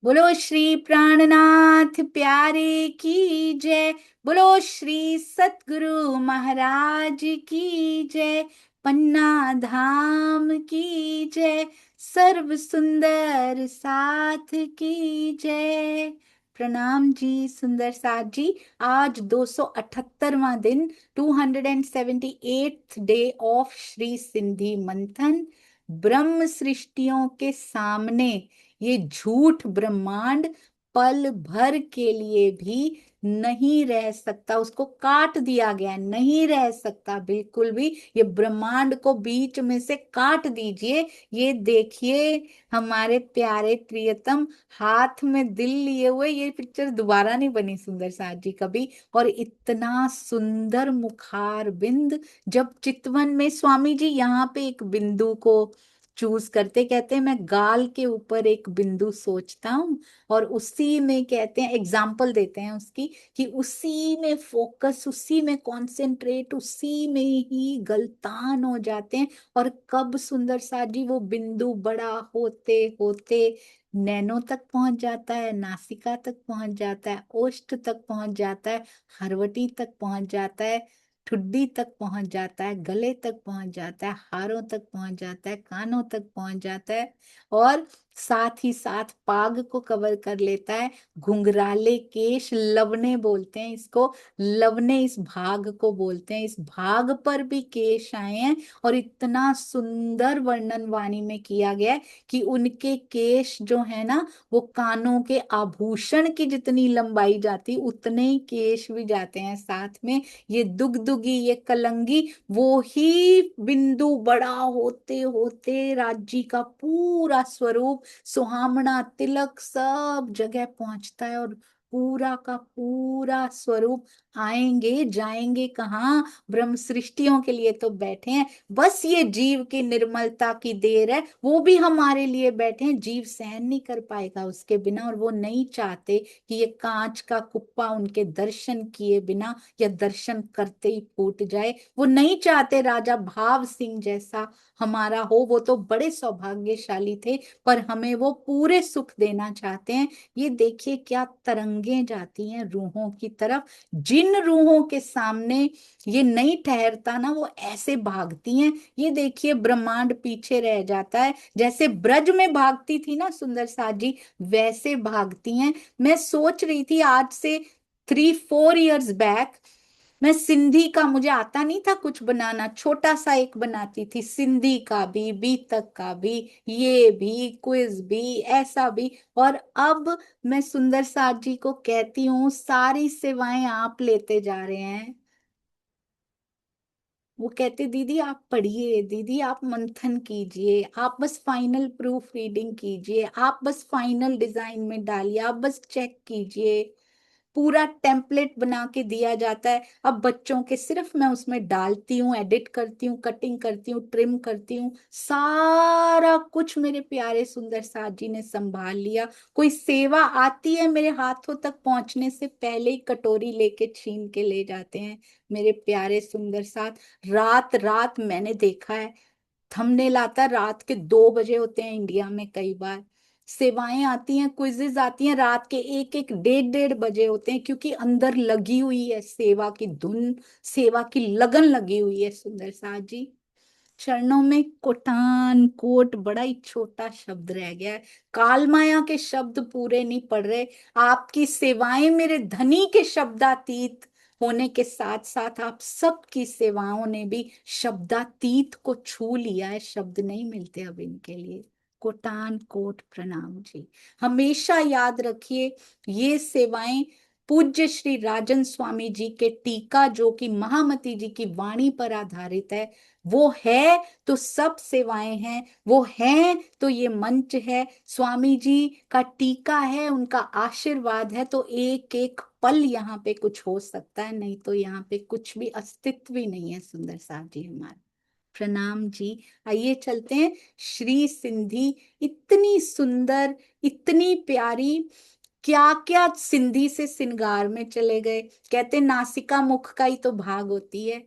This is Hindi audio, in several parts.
बोलो श्री प्राणनाथ प्यारे की जय। बोलो श्री सतगुरु महाराज की जय। पन्ना धाम की जय। सर्व सुंदर साथ की जय। प्रणाम जी सुंदर साथ जी। आज 278वां दिन, 278th day of Shri Sindhi मंथन। ब्रह्म सृष्टियों के सामने ये झूठ ब्रह्मांड पल भर के लिए भी नहीं रह सकता। उसको काट दिया गया है, नहीं रह सकता बिल्कुल भी। ये ब्रह्मांड को बीच में से काट दीजिए। ये देखिए हमारे प्यारे प्रियतम हाथ में दिल लिए हुए। ये पिक्चर दोबारा नहीं बनी सुंदर साथ जी कभी। और इतना सुंदर मुखार बिंद, जब चितवन में स्वामी जी यहाँ पे एक बिंदु को चूज करते, कहते हैं मैं गाल के ऊपर एक बिंदु सोचता हूँ और उसी में, कहते हैं एग्जाम्पल देते हैं उसकी, कि उसी में फोकस, उसी में कंसंट्रेट, उसी में ही गलतान हो जाते हैं। और कब सुंदर सा जी वो बिंदु बड़ा होते होते नैनों तक पहुंच जाता है, नासिका तक पहुंच जाता है, ओष्ठ तक पहुंच जाता है, हरवटी तक पहुंच जाता है, ठुड्डी तक पहुंच जाता है, गले तक पहुंच जाता है, हारों तक पहुंच जाता है, कानों तक पहुंच जाता है, और साथ ही साथ पाग को कवर कर लेता है। घुंघराले केश, लवने बोलते हैं इसको। लवने इस भाग को बोलते हैं। इस भाग पर भी केश आए हैं और इतना सुंदर वर्णन वाणी में किया गया है कि उनके केश जो है ना, वो कानों के आभूषण की जितनी लंबाई जाती उतने ही केश भी जाते हैं साथ में। ये दुगदुगी, ये कलंगी, वो ही बिंदु बड़ा होते होते राज्य का पूरा स्वरूप, सुहामना, तिलक सब जगह पहुंचता है। और पूरा का पूरा स्वरूप आएंगे जाएंगे कहाँ? ब्रह्म सृष्टियों के लिए तो बैठे हैं। बस ये जीव की निर्मलता की देर है, वो भी हमारे लिए बैठे हैं। जीव सहन नहीं कर पाएगा उसके बिना, और वो नहीं चाहते कि ये कांच का कुप्पा उनके दर्शन किए बिना या दर्शन करते ही फूट जाए। वो नहीं चाहते राजा भाव सिंह जैसा हमारा हो। वो तो बड़े सौभाग्यशाली थे, पर हमें वो पूरे सुख देना चाहते हैं। ये देखिए क्या तरंगे जाती हैं रूहों की तरफ। जिन रूहों के सामने ये नहीं ठहरता ना, वो ऐसे भागती हैं। ये देखिए ब्रह्मांड पीछे रह जाता है। जैसे ब्रज में भागती थी ना सुंदर साथ जी, वैसे भागती हैं। मैं सोच रही थी आज से 3-4 years बैक, मैं सिंधी का, मुझे आता नहीं था कुछ बनाना, छोटा सा एक बनाती थी, सिंधी का भी, बीतक का भी, ये भी, क्विज भी, ऐसा भी। और अब मैं सुंदर साथ जी को कहती हूँ सारी सेवाएं आप लेते जा रहे हैं। वो कहते दीदी आप पढ़िए, दीदी आप मंथन कीजिए, आप बस फाइनल प्रूफ रीडिंग कीजिए, आप बस फाइनल डिजाइन में डालिए, आप बस चेक कीजिए। पूरा टेम्पलेट बना के दिया जाता है। अब बच्चों के सिर्फ मैं उसमें डालती हूँ, एडिट करती हूँ, कटिंग करती हूँ, ट्रिम करती हूँ, सारा कुछ मेरे प्यारे सुंदर साथ जी ने संभाल लिया। कोई सेवा आती है मेरे हाथों तक पहुंचने से पहले ही कटोरी लेके छीन के ले जाते हैं मेरे प्यारे सुंदर साथ। रात रात मैंने देखा है, थंबनेल आता है, रात के 2 बजे होते हैं इंडिया में कई बार। सेवाएं आती हैं, क्विजेज आती हैं, रात के 1-1 डेढ़-डेढ़ बजे होते हैं, क्योंकि अंदर लगी हुई है सेवा की धुन, सेवा की लगन लगी हुई है सुंदर साथ जी। चरणों में कोटान कोट बड़ा ही छोटा शब्द रह गया है। काल माया के शब्द पूरे नहीं पड़ रहे। आपकी सेवाएं मेरे धनी के शब्दातीत होने के साथ साथ आप सबकी सेवाओं ने भी शब्दातीत को छू लिया है। शब्द नहीं मिलते अब इनके लिए। कोटान कोट प्रणाम जी। हमेशा याद रखिए, ये सेवाएं पूज्य श्री राजन स्वामी जी के टीका, जो कि महामती जी की वाणी पर आधारित है, वो है तो सब सेवाएं हैं। वो हैं तो ये मंच है, स्वामी जी का टीका है, उनका आशीर्वाद है, तो एक एक पल यहाँ पे कुछ हो सकता है, नहीं तो यहाँ पे कुछ भी अस्तित्व ही नहीं है सुंदर साहब जी हमारे। प्रणाम जी। आइए चलते हैं। श्री सिंधी इतनी सुंदर, इतनी प्यारी, क्या क्या सिंधी से सिंगार में चले गए। कहते नासिका मुख का ही तो भाग होती है।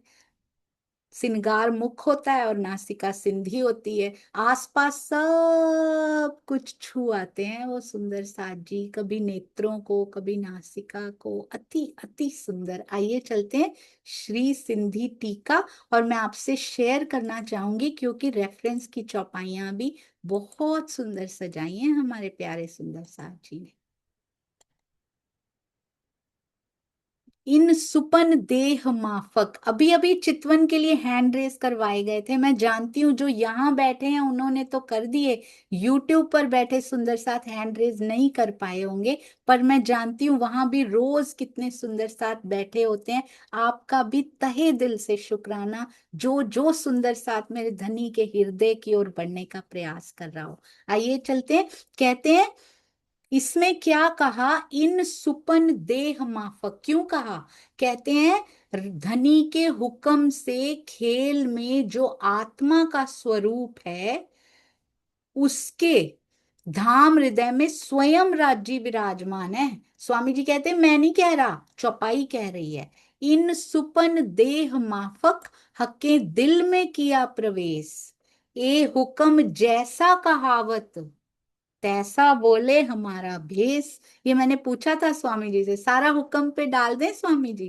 सिंगार मुख होता है और नासिका सिंधी होती है। आसपास सब सब कुछ छू आते हैं वो सुंदर साथ जी, कभी नेत्रों को, कभी नासिका को, अति अति सुंदर। आइए चलते हैं श्री सिंधी टीका। और मैं आपसे शेयर करना चाहूंगी क्योंकि रेफरेंस की चौपाइयां भी बहुत सुंदर सजाई हैं हमारे प्यारे सुंदर साथ जी ने। इन सुपन देह माफक, अभी अभी चितवन के लिए हैंड रेस करवाए गए थे। मैं जानती हूँ जो यहाँ बैठे हैं उन्होंने तो कर दिए, यूट्यूब पर बैठे सुंदर साथ हैंड रेस नहीं कर पाए होंगे। पर मैं जानती हूँ वहां भी रोज कितने सुंदर साथ बैठे होते हैं। आपका भी तहे दिल से शुक्राना, जो जो सुंदर साथ मेरे धनी के हृदय की ओर बढ़ने का प्रयास कर रहा हो। आइए चलते हैं। कहते हैं इसमें क्या कहा, इन सुपन देह माफक, क्यों कहा? कहते हैं धनी के हुक्म से खेल में जो आत्मा का स्वरूप है उसके धाम हृदय में स्वयं राज्य विराजमान है। स्वामी जी कहते हैं मैं नहीं कह रहा, चौपाई कह रही है। इन सुपन देह माफक हके दिल में किया प्रवेश, ए हुक्म जैसा कहावत तैसा बोले हमारा भेष। ये मैंने पूछा था स्वामी जी से, सारा हुक्म पे डाल दें स्वामी जी,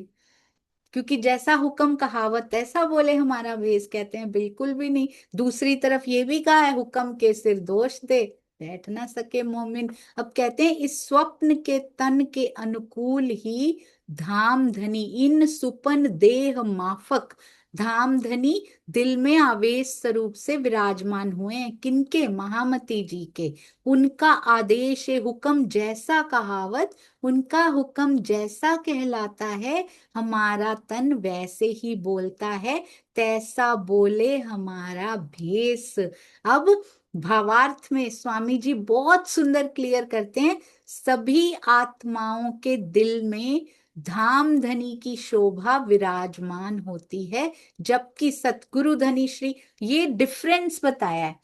क्योंकि जैसा हुक्म कहावत तैसा बोले हमारा भेष। कहते हैं बिल्कुल भी नहीं। दूसरी तरफ ये भी कहा है हुक्म के सिर दोष दे बैठ ना सके मोमिन। अब कहते हैं इस स्वप्न के तन के अनुकूल ही धाम धनी, इन सुपन देह माफक, धाम धनी दिल में आवेश स्वरूप से विराजमान हुए हैं। किनके? महामती जी के। उनका आदेश है हुक्म जैसा कहावत, उनका हुक्म जैसा कहलाता है हमारा तन वैसे ही बोलता है, तैसा बोले हमारा भेष। अब भावार्थ में स्वामी जी बहुत सुंदर क्लियर करते हैं, सभी आत्माओं के दिल में धाम धनी की शोभा विराजमान होती है, जबकि सतगुरु धनी श्री, ये डिफरेंस बताया है।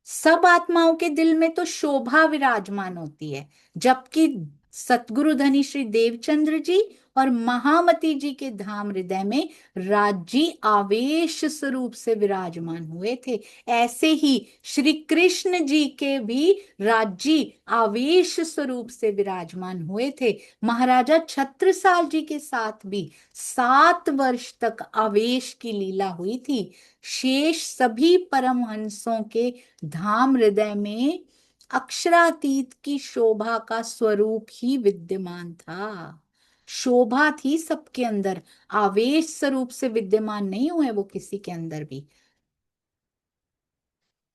सब आत्माओं के दिल में तो शोभा विराजमान होती है, जबकि सतगुरु धनी श्री देवचंद्र जी और महामती जी के धाम हृदय में राज्य आवेश स्वरूप से विराजमान हुए थे। ऐसे ही श्री कृष्ण जी के भी राज्य आवेश स्वरूप से विराजमान हुए थे। महाराजा छत्रसाल जी के साथ भी 7 वर्ष तक आवेश की लीला हुई थी। शेष सभी परमहंसों के धाम हृदय में अक्षरातीत की शोभा का स्वरूप ही विद्यमान था। शोभा थी सबके अंदर, आवेश स्वरूप से विद्यमान नहीं हुए वो किसी के अंदर भी।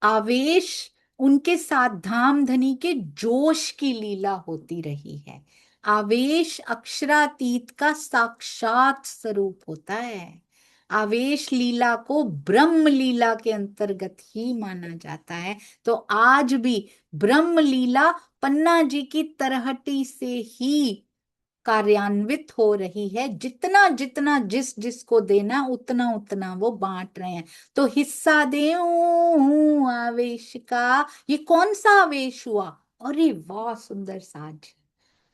आवेश उनके साथ धाम धनी के जोश की लीला होती रही है। आवेश अक्षरातीत का साक्षात स्वरूप होता है। आवेश लीला को ब्रह्म लीला के अंतर्गत ही माना जाता है। तो आज भी ब्रह्म लीला पन्ना जी की तरहटी से ही कार्यान्वित हो रही है। जितना जितना जिस जिसको देना उतना उतना वो बांट रहे हैं। तो हिस्सा दे आवेश का, ये कौन सा आवेश हुआ? अरे वाह सुंदर साज।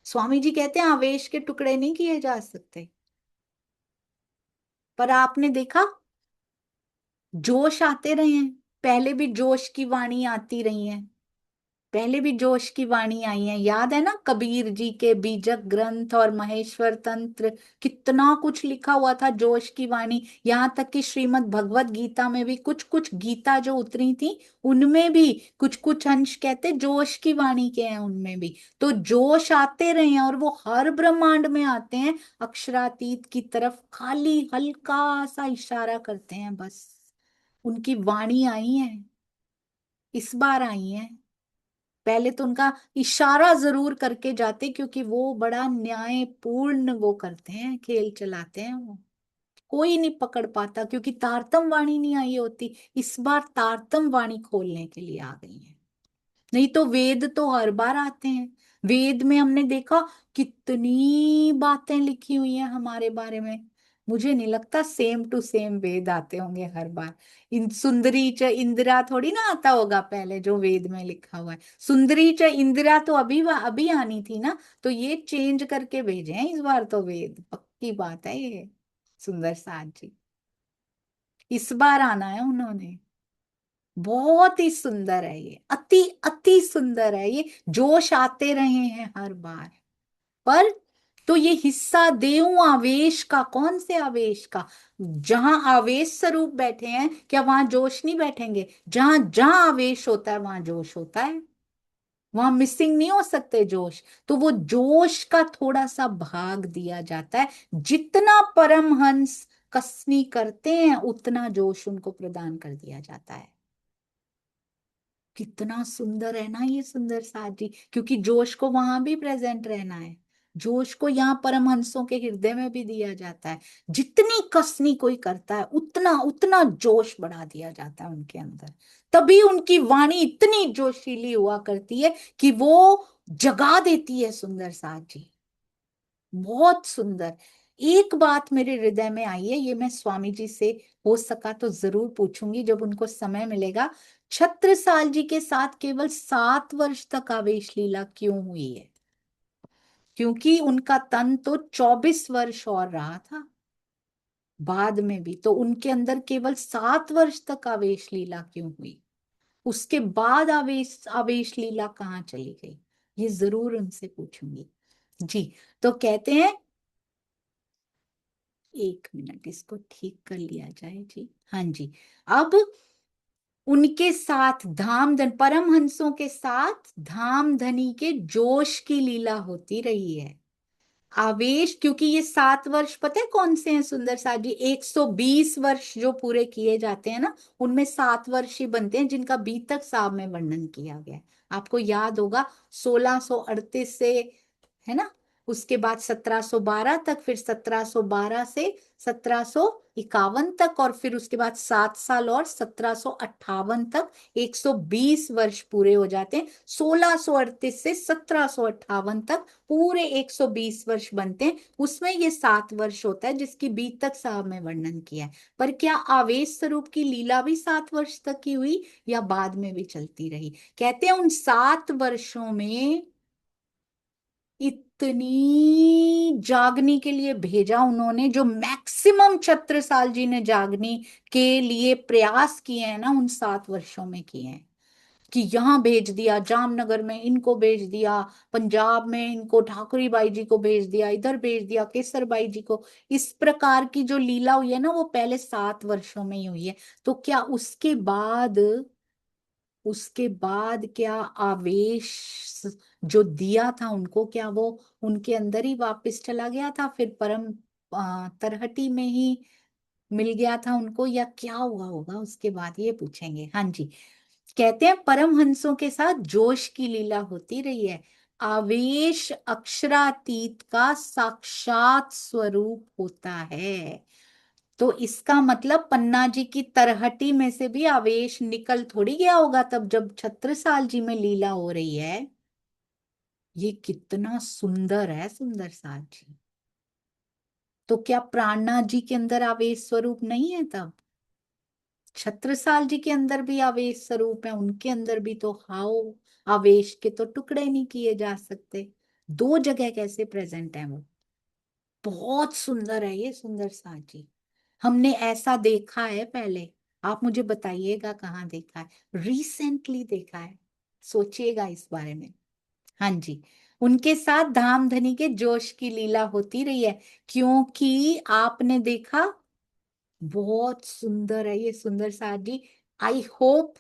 स्वामी जी कहते हैं आवेश के टुकड़े नहीं किए जा सकते। पर आपने देखा जोश आते रहे हैं, पहले भी जोश की वाणी आती रही है, पहले भी जोश की वाणी आई है। याद है ना कबीर जी के बीजक ग्रंथ और महेश्वर तंत्र, कितना कुछ लिखा हुआ था जोश की वाणी। यहाँ तक कि श्रीमद् भगवत गीता में भी कुछ कुछ गीता जो उतरी थी उनमें भी कुछ कुछ अंश कहते जोश की वाणी के हैं उनमें भी। तो जोश आते रहे हैं और वो हर ब्रह्मांड में आते हैं, अक्षरातीत की तरफ खाली हल्का सा इशारा करते हैं बस। उनकी वाणी आई है, इस बार आई है। पहले तो उनका इशारा जरूर करके जाते, क्योंकि वो बड़ा न्यायपूर्ण वो करते हैं, खेल चलाते हैं वो। कोई नहीं पकड़ पाता क्योंकि तारतम वाणी नहीं आई होती। इस बार तारतम वाणी खोलने के लिए आ गई है। नहीं तो वेद तो हर बार आते हैं। वेद में हमने देखा कितनी बातें लिखी हुई हैं हमारे बारे में। मुझे नहीं लगता सेम टू सेम वेद आते होंगे हर बार। इन सुंदरी च इंदिरा थोड़ी ना आता होगा पहले जो वेद में लिखा हुआ है। सुंदरी च इंदिरा तो अभी अभी आनी थी ना, तो ये चेंज करके भेजे हैं इस बार तो वेद, पक्की बात है ये। सुंदर साथ जी इस बार आना है उन्होंने। बहुत ही सुंदर है ये, अति अति सुंदर है ये। जोश आते रहे हैं हर बार। पर तो ये हिस्सा देऊं आवेश का, कौन से आवेश का? जहां आवेश स्वरूप बैठे हैं, क्या वहां जोश नहीं बैठेंगे? जहां जहां आवेश होता है वहां जोश होता है, वहां मिसिंग नहीं हो सकते जोश। तो वो जोश का थोड़ा सा भाग दिया जाता है। जितना परमहंस कसनी करते हैं उतना जोश उनको प्रदान कर दिया जाता है। कितना सुंदर है ना ये सुंदर साथ जी, क्योंकि जोश को वहां भी प्रेजेंट रहना है। जोश को यहाँ परमहंसों के हृदय में भी दिया जाता है। जितनी कसनी कोई करता है उतना उतना जोश बढ़ा दिया जाता है उनके अंदर। तभी उनकी वाणी इतनी जोशीली हुआ करती है कि वो जगा देती है सुंदर साथ जी। बहुत सुंदर। एक बात मेरे हृदय में आई है, ये मैं स्वामी जी से हो सका तो जरूर पूछूंगी जब उनको समय मिलेगा। छत्रसाल जी के साथ केवल 7 वर्ष तक आवेश लीला क्यों हुई है? क्योंकि उनका तन तो 24 वर्ष और रहा था बाद में भी, तो उनके अंदर केवल 7 वर्ष तक आवेश लीला क्यों हुई? उसके बाद आवेश आवेश लीला कहाँ चली गई? ये जरूर उनसे पूछूंगी जी। तो कहते हैं, 1 मिनट इसको ठीक कर लिया जाए जी। हाँ जी। अब उनके साथ धामधन परमहंसों के साथ धामधनी के जोश की लीला होती रही है। आवेश, क्योंकि ये 7 वर्ष पता है कौन से हैं सुंदर साथ जी? 120 वर्ष जो पूरे किए जाते हैं ना, उनमें 7 वर्ष ही बनते हैं जिनका बीतक साहब में वर्णन किया गया है। आपको याद होगा 1638 से, है ना, उसके बाद 1712 तक, फिर 1712 से 1751 तक, और फिर उसके बाद 7 साल और 1758 तक 120 वर्ष पूरे हो जाते हैं। 1638 से 1758 तक पूरे 120 वर्ष बनते हैं। उसमें ये 7 वर्ष होता है जिसकी बीतक साहब में वर्णन किया है। पर क्या आवेश स्वरूप की लीला भी 7 वर्ष तक की हुई या बाद में भी चलती रही? कहते हैं उन 7 वर्षों में इतनी जागनी के लिए भेजा उन्होंने, जो मैक्सिमम छत्रसाल जी ने जागनी के लिए प्रयास किए हैं ना उन 7 वर्षों में किए हैं। कि यहाँ भेज दिया, जामनगर में इनको भेज दिया, पंजाब में इनको ठाकुरी बाई जी को भेज दिया, इधर भेज दिया केसर बाई जी को। इस प्रकार की जो लीला हुई है ना वो पहले 7 वर्षों में ही हुई है। तो क्या उसके बाद क्या आवेश जो दिया था उनको, क्या वो उनके अंदर ही वापस चला गया था, फिर परम तरहटी में ही मिल गया था उनको, या क्या हुआ होगा उसके बाद? ये पूछेंगे। हाँ जी। कहते हैं परमहंसों के साथ जोश की लीला होती रही है। आवेश अक्षरातीत का साक्षात स्वरूप होता है। तो इसका मतलब पन्ना जी की तरहटी में से भी आवेश निकल थोड़ी गया होगा तब जब छत्रसाल जी में लीला हो रही है। ये कितना सुंदर है सुंदर साथ जी। तो क्या प्राणनाथ जी के अंदर आवेश स्वरूप नहीं है तब? छत्रसाल जी के अंदर भी आवेश स्वरूप है, उनके अंदर भी तो हाउ, आवेश के तो टुकड़े नहीं किए जा सकते। दो जगह कैसे प्रेजेंट है वो? बहुत सुंदर है ये सुंदर साथ जी। हमने ऐसा देखा है पहले? आप मुझे बताइएगा कहाँ देखा है? रिसेंटली देखा है, सोचिएगा इस बारे में। हाँ जी। उनके साथ धामधनी के जोश की लीला होती रही है, क्योंकि आपने देखा, बहुत सुंदर है ये सुंदर साथ जी। आई होप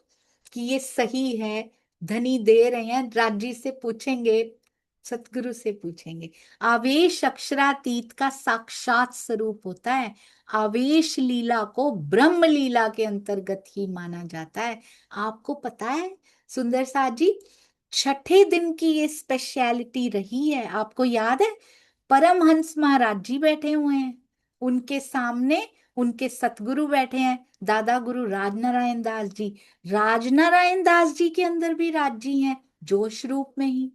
कि ये सही है। धनी दे रहे हैं, राजी से पूछेंगे, सतगुरु से पूछेंगे। आवेश अक्षरातीत का साक्षात स्वरूप होता है। आवेश लीला को ब्रह्म लीला के अंतर्गत ही माना जाता है। आपको पता है सुंदर साथ जी, छठे दिन की ये स्पेशलिटी रही है। आपको याद है परमहंस महाराज जी बैठे हुए हैं, उनके सामने उनके सतगुरु बैठे हैं, दादा गुरु राजनारायण दास जी। राजनारायण दास जी के अंदर भी राज जी हैं जोश रूप में ही,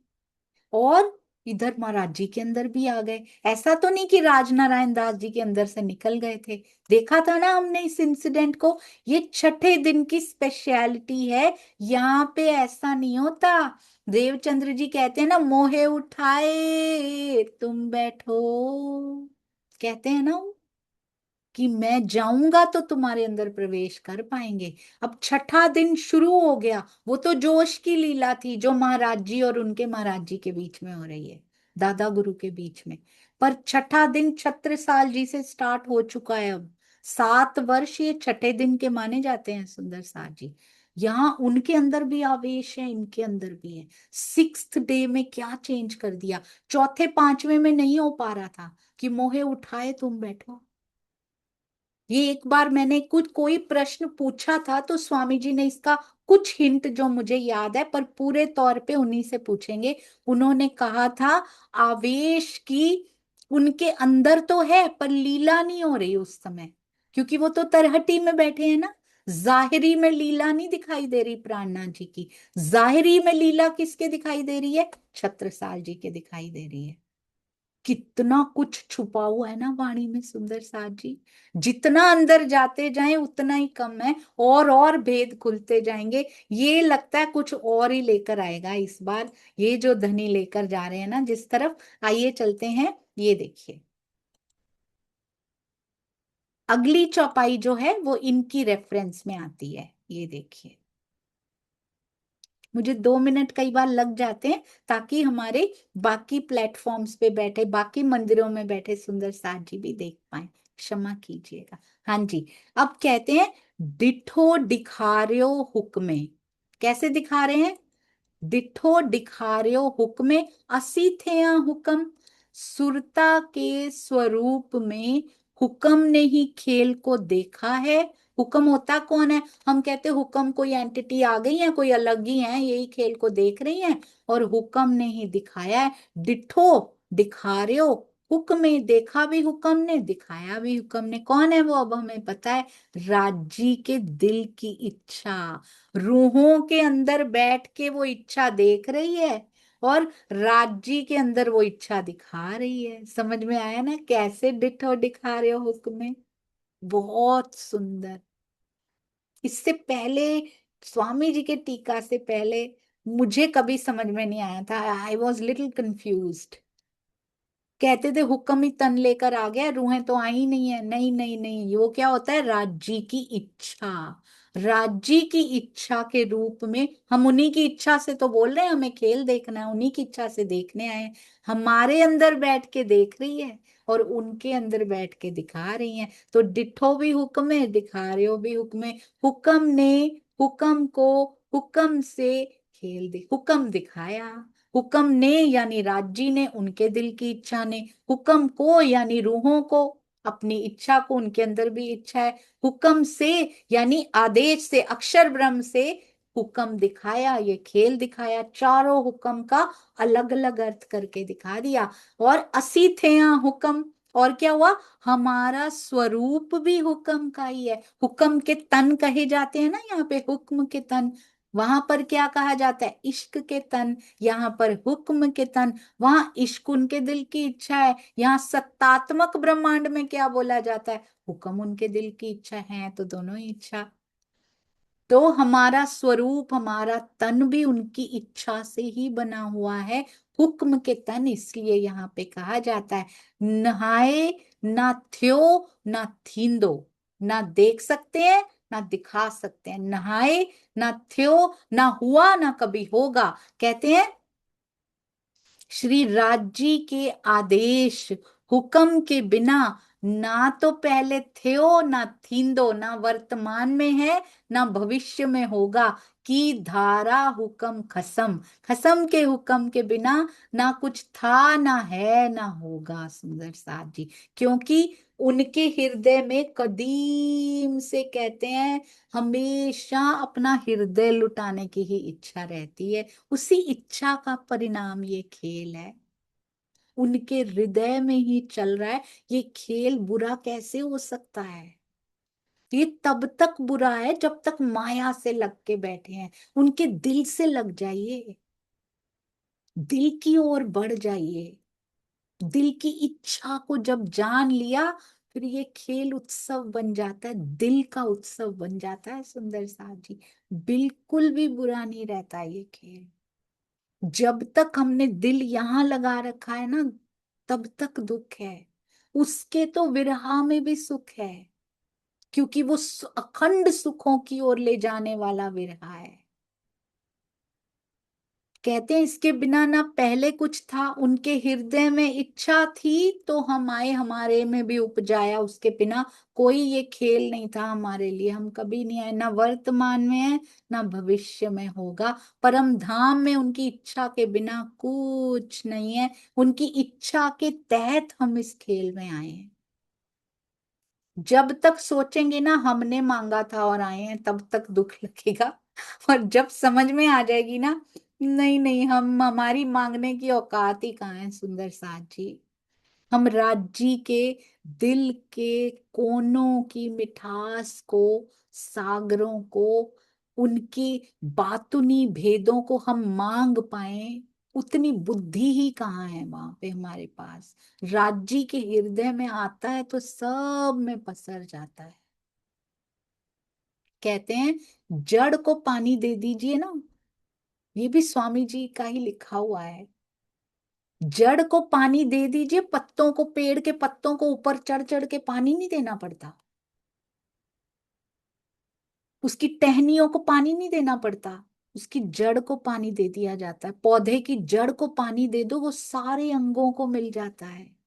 और इधर महाराज जी के अंदर भी आ गए। ऐसा तो नहीं कि राजनारायण दास जी के अंदर से निकल गए थे। देखा था ना हमने इस इंसिडेंट को। ये छठे दिन की स्पेशलिटी है। यहाँ पे ऐसा नहीं होता। देवचंद्र जी कहते हैं ना, मोहे उठाए तुम बैठो, कहते हैं ना वो। कि मैं जाऊंगा तो तुम्हारे अंदर प्रवेश कर पाएंगे। अब छठा दिन शुरू हो गया। वो तो जोश की लीला थी जो महाराज जी और उनके महाराज जी के बीच में हो रही है, दादा गुरु के बीच में। पर छठा दिन छत्रसाल जी से स्टार्ट हो चुका है। अब 7 वर्ष ये छठे दिन के माने जाते हैं सुंदर सार जी। यहाँ उनके अंदर भी आवेश है, इनके अंदर भी है। 6th डे में क्या चेंज कर दिया। चौथे पांचवे में नहीं हो पा रहा था कि मोहे उठाए तुम बैठो। ये एक बार मैंने कुछ कोई प्रश्न पूछा था तो स्वामी जी ने इसका कुछ हिंट जो मुझे याद है, पर पूरे तौर पे उन्हीं से पूछेंगे। उन्होंने कहा था आवेश की उनके अंदर तो है पर लीला नहीं हो रही उस समय, क्योंकि वो तो तरहटी में बैठे हैं ना। जाहिरी में लीला नहीं दिखाई दे रही प्राणनाथ जी की। जाहिरी में लीला किसके दिखाई दे रही है? छत्रसाल जी के दिखाई दे रही है। कितना कुछ छुपा हुआ है ना वाणी में सुंदर साथ जी। जितना अंदर जाते जाएं उतना ही कम है, और भेद खुलते जाएंगे। ये लगता है कुछ और ही लेकर आएगा इस बार, ये जो धनी लेकर जा रहे हैं ना जिस तरफ। आइए चलते हैं, ये देखिए अगली चौपाई जो है वो इनकी रेफरेंस में आती है। ये देखिए, मुझे 2 मिनट कई बार लग जाते हैं ताकि हमारे बाकी प्लेटफॉर्म्स पे बैठे, बाकी मंदिरों में बैठे सुंदर साथ जी भी देख पाए। क्षमा कीजिएगा। हाँ जी। अब कहते हैं डिठो दिखार्यो हुक्मे। कैसे दिखा रहे हैं? डिठो दिखार्यो हुक्मे असी थे या हुक्म। सुरता के स्वरूप में हुक्म ने ही खेल को देखा है। हुक्म होता कौन है? हम कहते हुक्म कोई एंटिटी आ गई है, कोई अलग ही है, यही खेल को देख रही है, और हुक्म ने ही दिखाया है। डिठो दिखा रहे हो हुक्म में, देखा भी हुक्म ने, दिखाया भी हुक्म ने। कौन है वो? अब हमें पता है, राजी के दिल की इच्छा। रूहों के अंदर बैठ के वो इच्छा देख रही है और राज्य के अंदर वो इच्छा दिखा रही है। समझ में आया ना कैसे डिठो दिखा रहे हो हुक्म में? बहुत सुंदर। इससे पहले स्वामी जी के टीका से पहले मुझे कभी समझ में नहीं आया था। I was little confused. कहते थे हुक्म ही तन लेकर आ गया, रूहें तो आई नहीं है। नहीं नहीं नहीं, वो क्या होता है? राज्य की इच्छा। राज्य की इच्छा के रूप में हम उन्हीं की इच्छा से तो बोल रहे हैं हमें खेल देखना है, उन्हीं की इच्छा से देखने आए हैं। हमारे अंदर बैठ के देख रही है और उनके अंदर बैठ के दिखा रही है। तो डिठो भी हुक्म है, दिखा रहे हो भी हुक्म है। हुक्म ने हुक्म को हुक्म से खेल दे हुक्म दिखाया। हुक्म ने यानी राज्य ने, उनके दिल की इच्छा ने, हुक्म को यानी रूहों को, अपनी इच्छा को, उनके अंदर भी इच्छा है। हुक्म से यानी आदेश से, अक्षर ब्रह्म से हुक्म दिखाया, ये खेल दिखाया। चारों हुक्म का अलग अलग अर्थ करके दिखा दिया। और असी थे यहाँ हुक्म। और क्या हुआ? हमारा स्वरूप भी हुक्म का ही है। हुक्म के तन कहे जाते हैं ना यहाँ पे, हुक्म के तन। वहां पर क्या कहा जाता है? इश्क के तन। यहाँ पर हुक्म के तन। वहां इश्क उनके दिल की इच्छा है, यहाँ सत्तात्मक ब्रह्मांड में क्या बोला जाता है? हुक्म उनके दिल की इच्छा है, तो दोनों ही इच्छा। तो हमारा स्वरूप, हमारा तन भी उनकी इच्छा से ही बना हुआ है। हुक्म के तन, इसलिए यहाँ पे कहा जाता है नहाए ना थ्यो ना थींदो। ना देख सकते हैं ना दिखा सकते हैं। नहाए ना थ्यो, ना हुआ ना कभी होगा। कहते हैं श्री राज्य के आदेश हुक्म के बिना ना तो पहले थियो ना थींदो, ना वर्तमान में है ना भविष्य में होगा। की धारा हुक्म खसम, खसम के हुक्म के बिना ना कुछ था ना है ना होगा सुंदर साथ जी। क्योंकि उनके हृदय में कदीम से कहते हैं हमेशा अपना हृदय लुटाने की ही इच्छा रहती है। उसी इच्छा का परिणाम ये खेल है। उनके हृदय में ही चल रहा है ये खेल। बुरा कैसे हो सकता है? ये तब तक बुरा है जब तक माया से लग के बैठे हैं। उनके दिल से लग जाइए, दिल की ओर बढ़ जाइए। दिल की इच्छा को जब जान लिया, फिर ये खेल उत्सव बन जाता है, दिल का उत्सव बन जाता है सुंदर साथ जी। बिल्कुल भी बुरा नहीं रहता ये खेल। जब तक हमने दिल यहां लगा रखा है ना, तब तक दुख है। उसके तो विरहा में भी सुख है। क्योंकि वो अखंड सुखों की ओर ले जाने वाला विरहा है। कहते हैं इसके बिना ना पहले कुछ था, उनके हृदय में इच्छा थी तो हम आए, हमारे में भी उपजाया। उसके बिना कोई ये खेल नहीं था हमारे लिए, हम कभी नहीं आए, ना वर्तमान में है ना भविष्य में होगा। परम धाम में उनकी इच्छा के बिना कुछ नहीं है, उनकी इच्छा के तहत हम इस खेल में आए हैं। जब तक सोचेंगे ना हमने मांगा था और आए हैं, तब तक दुख लगेगा। और जब समझ में आ जाएगी ना, नहीं नहीं, हम हमारी मांगने की औकात ही कहाँ है सुंदर साथ जी। हम राज्य के दिल के कोनों की मिठास को, सागरों को, उनकी बातुनी भेदों को हम मांग पाए, उतनी बुद्धि ही कहाँ है वहां पे हमारे पास। राज्य के हृदय में आता है तो सब में पसर जाता है। कहते हैं जड़ को पानी दे दीजिए ना, ये भी स्वामी जी का ही लिखा हुआ है। जड़ को पानी दे दीजिए, पत्तों को, पेड़ के पत्तों को ऊपर चढ़ चढ़ के पानी नहीं देना पड़ता, उसकी टहनियों को पानी नहीं देना पड़ता, उसकी जड़ को पानी दे दिया जाता है। पौधे की जड़ को पानी दे दो, वो सारे अंगों को मिल जाता है।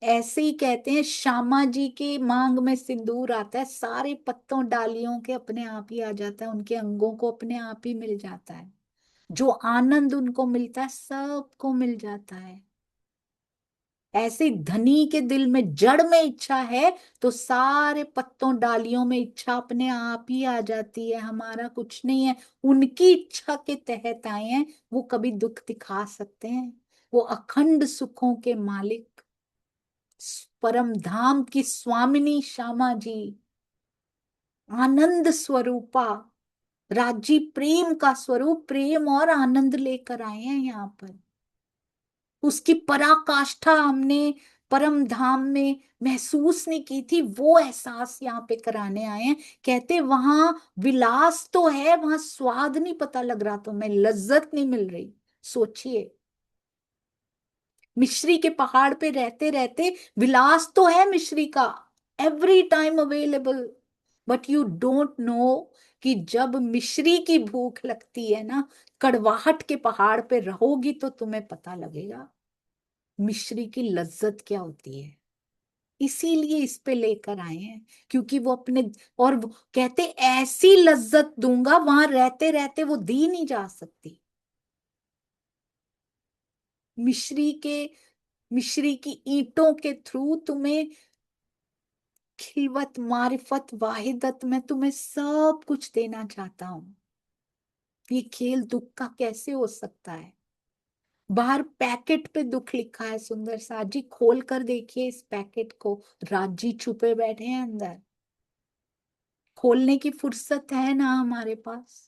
ऐसे ही कहते हैं श्यामा जी की मांग में सिंदूर आता है, सारे पत्तों डालियों के अपने आप ही आ जाता है, उनके अंगों को अपने आप ही मिल जाता है। जो आनंद उनको मिलता है सबको मिल जाता है। ऐसे ही धनी के दिल में जड़ में इच्छा है तो सारे पत्तों डालियों में इच्छा अपने आप ही आ जाती है, हमारा कुछ नहीं है। उनकी इच्छा के तहत आए हैं, वो कभी दुख दिखा सकते हैं? वो अखंड सुखों के मालिक, परम धाम की स्वामिनी श्यामा जी, आनंद स्वरूपा, राजी प्रेम का स्वरूप, प्रेम और आनंद लेकर आए हैं यहाँ पर। उसकी पराकाष्ठा हमने परम धाम में महसूस नहीं की थी, वो एहसास यहाँ पे कराने आए हैं। कहते वहां विलास तो है, वहां स्वाद नहीं पता लग रहा, तो मैं लज्जत नहीं मिल रही। सोचिए, मिश्री के पहाड़ पे रहते रहते विलास तो है मिश्री का, every time available, but you don't know कि जब मिश्री की भूख लगती है ना, कड़वाहट के पहाड़ पे रहोगी तो तुम्हें पता लगेगा मिश्री की लज्जत क्या होती है। इसीलिए इस पे लेकर आए हैं, क्योंकि वो अपने, और वो कहते ऐसी लज्जत दूंगा वहां रहते रहते वो दी नहीं जा सकती। मिश्री के, मिश्री की ईंटों के थ्रू तुम्हें खिलवत, मारिफत, वाहिदत, मैं तुम्हें सब कुछ देना चाहता हूं। ये खेल दुख का कैसे हो सकता है? बाहर पैकेट पे दुख लिखा है सुंदर सा जी, खोल कर देखिए इस पैकेट को, राजी छुपे बैठे हैं अंदर, खोलने की फुर्सत है ना हमारे पास।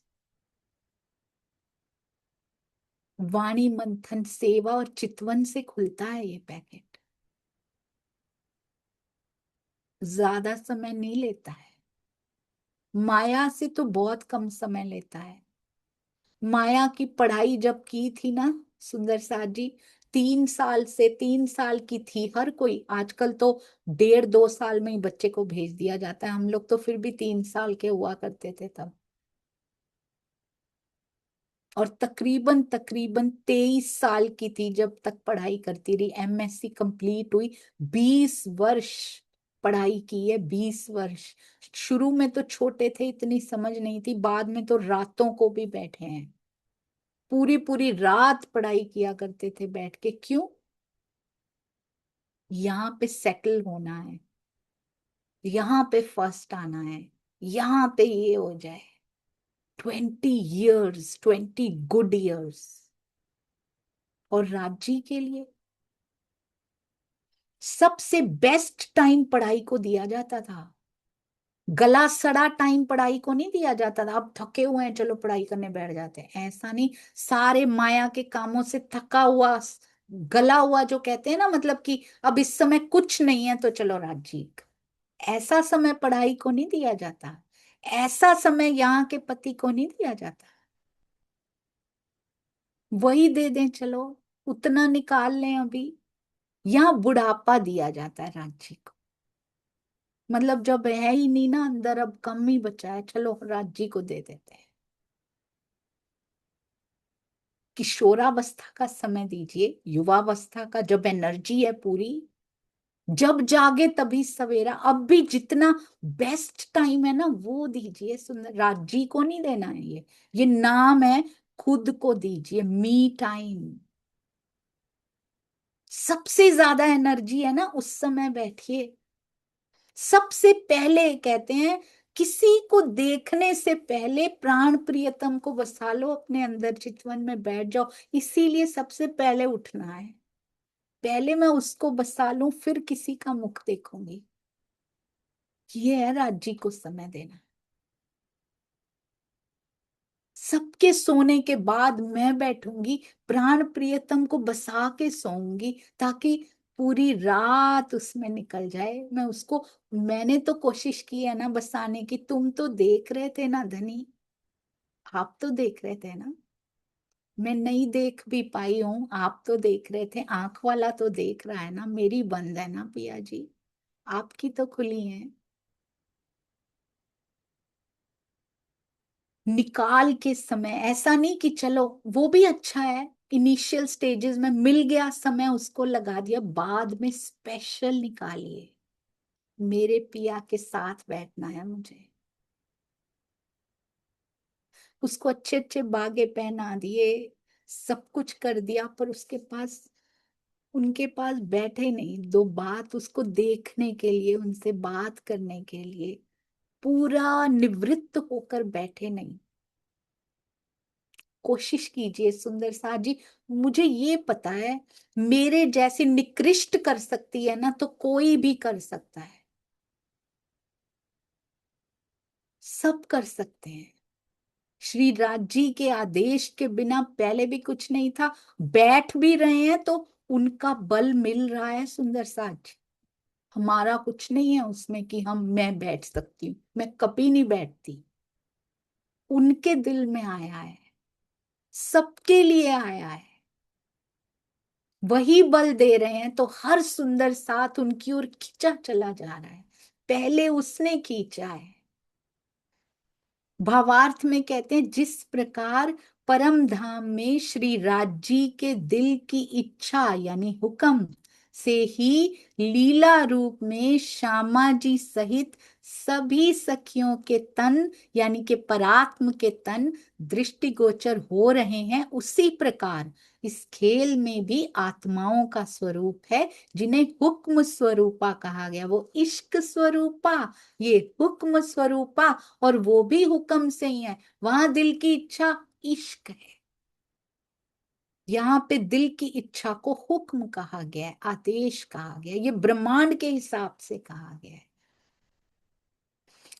वाणी मंथन, सेवा और चितवन से खुलता है ये पैकेट, ज्यादा समय नहीं लेता है। माया से तो बहुत कम समय लेता है। माया की पढ़ाई जब की थी ना सुंदर साथ जी, 3 साल से, 3 साल की थी हर कोई, आजकल तो 1.5 2 साल में ही बच्चे को भेज दिया जाता है, हम लोग तो फिर भी 3 साल के हुआ करते थे तब। और तकरीबन तकरीबन 23 साल की थी जब तक पढ़ाई करती रही, एमएससी कंप्लीट हुई। 20 वर्ष पढ़ाई की है, 20 वर्ष। शुरू में तो छोटे थे, इतनी समझ नहीं थी, बाद में तो रातों को भी बैठे हैं, पूरी पूरी रात पढ़ाई किया करते थे बैठ के। क्यों? यहाँ पे सेटल होना है, यहाँ पे फर्स्ट आना है, यहाँ पे ये हो जाए। 20 years, 20 good years। और राज्य के लिए सबसे बेस्ट टाइम पढ़ाई को दिया जाता था, गला सड़ा टाइम पढ़ाई को नहीं दिया जाता था। अब थके हुए हैं चलो पढ़ाई करने बैठ जाते हैं, ऐसा नहीं। सारे माया के कामों से थका हुआ, गला हुआ जो कहते हैं ना, मतलब कि अब इस समय कुछ नहीं है तो चलो राजीव, ऐसा समय पढ़ाई को नहीं दिया जाता। ऐसा समय यहाँ के पति को नहीं दिया जाता। वही दे दें चलो, उतना निकाल लें अभी। यहाँ बुढ़ापा दिया जाता है राज्य को, मतलब जब है ही नहीं ना अंदर, अब कम ही बचा है, चलो राज्य को दे देते हैं। किशोरावस्था का समय दीजिए, युवावस्था का जब एनर्जी है पूरी, जब जागे तभी सवेरा, अब भी जितना बेस्ट टाइम है ना वो दीजिए। सुंदर राज्य को नहीं देना है, ये नाम है, खुद को दीजिए मी टाइम। सबसे ज्यादा एनर्जी है ना उस समय बैठिए। सबसे पहले कहते हैं, किसी को देखने से पहले प्राण प्रियतम को बसा लो अपने अंदर, चितवन में बैठ जाओ। इसीलिए सबसे पहले उठना है, पहले मैं उसको बसा लूं फिर किसी का मुख देखूंगी। ये है राज्य को समय देना। सबके सोने के बाद मैं बैठूंगी, प्राण प्रियतम को बसा के सोऊंगी, ताकि पूरी रात उसमें निकल जाए। मैं उसको, मैंने तो कोशिश की है ना बसाने की, तुम तो देख रहे थे ना धनी, आप तो देख रहे थे ना। मैं नहीं देख भी पाई हूं, आप तो देख रहे थे, आंख वाला तो देख रहा है ना, मेरी बंद है ना पिया जी, आपकी तो खुली है। निकाल के समय, ऐसा नहीं कि चलो वो भी अच्छा है, इनिशियल स्टेजेस में मिल गया समय उसको लगा दिया, बाद में स्पेशल निकालिए। मेरे पिया के साथ बैठना है मुझे, उसको अच्छे अच्छे बागे पहना दिए, सब कुछ कर दिया, पर उसके पास, उनके पास बैठे नहीं, दो बात उसको देखने के लिए, उनसे बात करने के लिए पूरा निवृत्त होकर बैठे नहीं। कोशिश कीजिए सुंदर सा जी। मुझे ये पता है, मेरे जैसी निकृष्ट कर सकती है ना, तो कोई भी कर सकता है, सब कर सकते हैं। श्री राज जी के आदेश के बिना पहले भी कुछ नहीं था, बैठ भी रहे हैं तो उनका बल मिल रहा है सुंदर साज। हमारा कुछ नहीं है उसमें कि मैं बैठ सकती हूँ, मैं कभी नहीं बैठती। उनके दिल में आया है, सबके लिए आया है, वही बल दे रहे हैं, तो हर सुंदर साथ उनकी ओर खींचा चला जा रहा है, पहले उसने खींचा है। भावार्थ में कहते हैं, जिस प्रकार परम धाम में श्री राजी के दिल की इच्छा यानी हुक्म से ही लीला रूप में श्यामा जी सहित सभी सखियों के तन यानी कि परात्म के तन दृष्टिगोचर हो रहे हैं, उसी प्रकार इस खेल में भी आत्माओं का स्वरूप है, जिन्हें हुक्म स्वरूपा कहा गया। वो इश्क स्वरूपा, ये हुक्म स्वरूपा, और वो भी हुक्म से ही है। वहां दिल की इच्छा इश्क है, यहाँ पे दिल की इच्छा को हुक्म कहा गया है, आदेश कहा गया है, ये ब्रह्मांड के हिसाब से कहा गया है।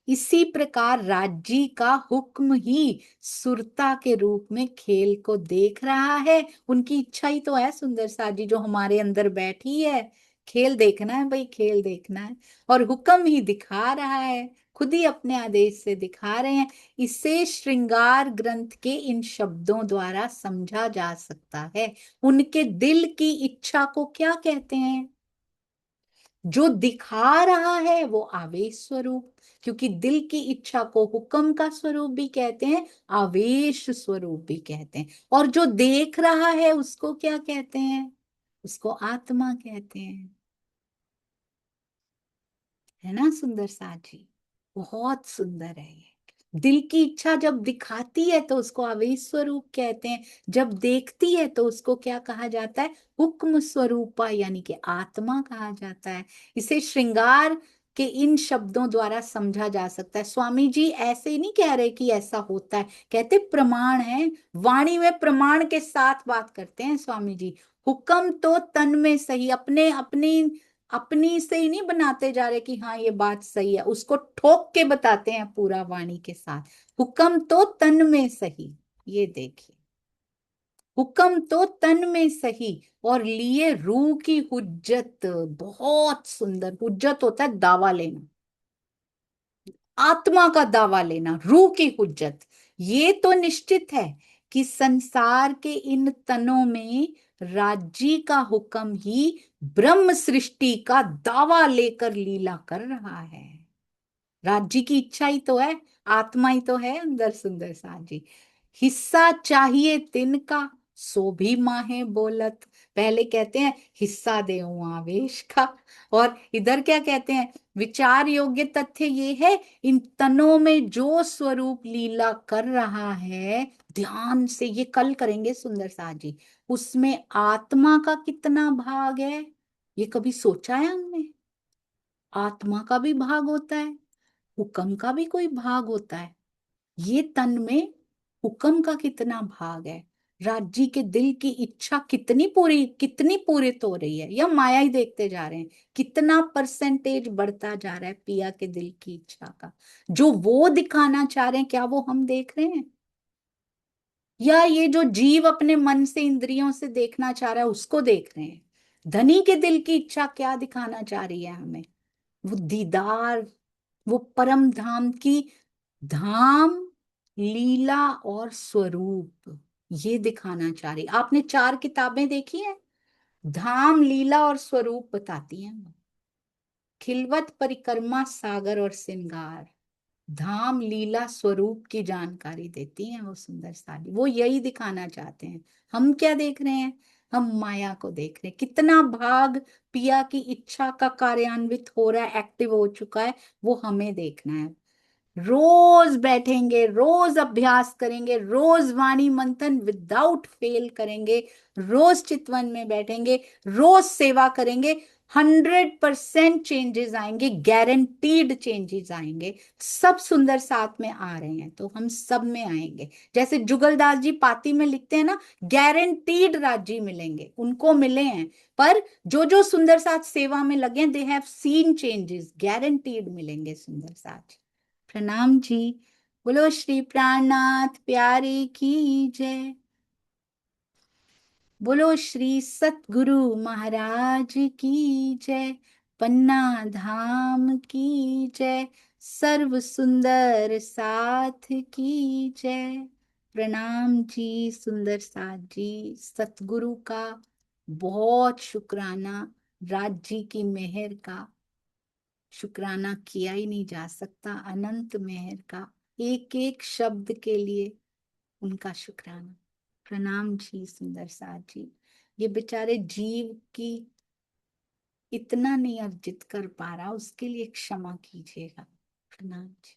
इसी प्रकार राज्य का हुक्म ही सुरता के रूप में खेल को देख रहा है। उनकी इच्छा ही तो है सुंदर साजी जो हमारे अंदर बैठी है, खेल देखना है भाई, खेल देखना है, और हुक्म ही दिखा रहा है, खुद ही अपने आदेश से दिखा रहे हैं। इसे श्रृंगार ग्रंथ के इन शब्दों द्वारा समझा जा सकता है। उनके दिल की इच्छा को क्या कहते हैं? जो दिखा रहा है वो आवेश स्वरूप, क्योंकि दिल की इच्छा को हुक्म का स्वरूप भी कहते हैं, आवेश स्वरूप भी कहते हैं। और जो देख रहा है उसको क्या कहते हैं? उसको आत्मा कहते हैं। है ना सुंदर साजी, बहुत सुंदर है ये। दिल की इच्छा जब दिखाती है तो उसको आवेश स्वरूप कहते हैं, जब देखती है तो उसको क्या कहा जाता है? हुक्म स्वरूपा यानी कि आत्मा कहा जाता है। इसे श्रृंगार के इन शब्दों द्वारा समझा जा सकता है। स्वामी जी ऐसे ही नहीं कह रहे कि ऐसा होता है, कहते प्रमाण है, वाणी में प्रमाण के साथ बात करते हैं स्वामी जी। हुक्म तो तन में सही, अपने अपनी अपनी से ही नहीं बनाते जा रहे कि हाँ ये बात सही है, उसको ठोक के बताते हैं पूरा वाणी के साथ। हुक्म तो तन में सही, ये देखिए, हुक्म तो तन में सही, और लिए रूह की हुज्जत। बहुत सुंदर, हुज्जत होता है दावा लेना, आत्मा का दावा लेना, रूह की हुज्जत। ये तो निश्चित है कि संसार के इन तनों में राज्य का हुक्म ही ब्रह्म सृष्टि का दावा लेकर लीला कर रहा है। राज्य की इच्छा ही तो है, आत्मा ही तो है अंदर सुंदर साथ जी। हिस्सा चाहिए तिनका, सो भी माहे बोलत। पहले कहते हैं हिस्सा दे आवेश का, और इधर क्या कहते हैं, विचार योग्य तथ्य ये है, इन तनों में जो स्वरूप लीला कर रहा है, ध्यान से ये कल करेंगे सुंदर साथ जी, उसमें आत्मा का कितना भाग है, ये कभी सोचा है हमने? आत्मा का भी भाग होता है, हुक्म का भी कोई भाग होता है। ये तन में हुक्म का कितना भाग है, राज्य के दिल की इच्छा कितनी पूरित हो रही है, या माया ही देखते जा रहे हैं, कितना परसेंटेज बढ़ता जा रहा है पिया के दिल की इच्छा का, जो वो दिखाना चाह रहे हैं क्या वो हम देख रहे हैं, या ये जो जीव अपने मन से इंद्रियों से देखना चाह रहा है उसको देख रहे हैं। धनी के दिल की इच्छा क्या दिखाना चाह रही है हमें, वो दीदार, वो परम धाम की धाम, लीला और स्वरूप, ये दिखाना चाह रही। आपने 4 किताबें देखी हैं, धाम लीला और स्वरूप बताती हैं वो। खिलवत परिक्रमा सागर और श्रृंगार, धाम लीला स्वरूप की जानकारी देती हैं वो सुंदर साड़ी, वो यही दिखाना चाहते हैं। हम क्या देख रहे हैं, हम माया को देख रहे हैं, कितना भाग पिया की इच्छा का कार्यान्वित हो रहा है, एक्टिव हो चुका है, वो हमें देखना है। रोज बैठेंगे, रोज अभ्यास करेंगे, रोज वाणी मंथन विदाउट फेल करेंगे, रोज चितवन में बैठेंगे, रोज सेवा करेंगे, 100% चेंजेस आएंगे, गारंटीड चेंजेस आएंगे। सब सुंदर साथ में आ रहे हैं तो हम सब में आएंगे। जैसे जुगलदास जी पाती में लिखते हैं ना, गारंटीड राज्य मिलेंगे, उनको मिले हैं, पर जो जो सुंदर साथ सेवा में लगे, they have seen changes, guaranteed मिलेंगे सुंदर साथ। प्रणाम जी। बोलो श्री प्राणनाथ प्यारे की जय। बोलो श्री सतगुरु महाराज की जय। पन्ना धाम की जय। सर्व सुंदर साथ की जय। प्रणाम जी सुंदर साथ जी। सतगुरु का बहुत शुक्राना, राज जी की मेहर का शुक्राना किया ही नहीं जा सकता, अनंत मेहर का, एक एक शब्द के लिए उनका शुक्राना। प्रणाम जी सुंदर साथ जी। ये बेचारे जीव की इतना नहीं अर्जित कर पा रहा, उसके लिए क्षमा कीजिएगा। प्रणाम जी।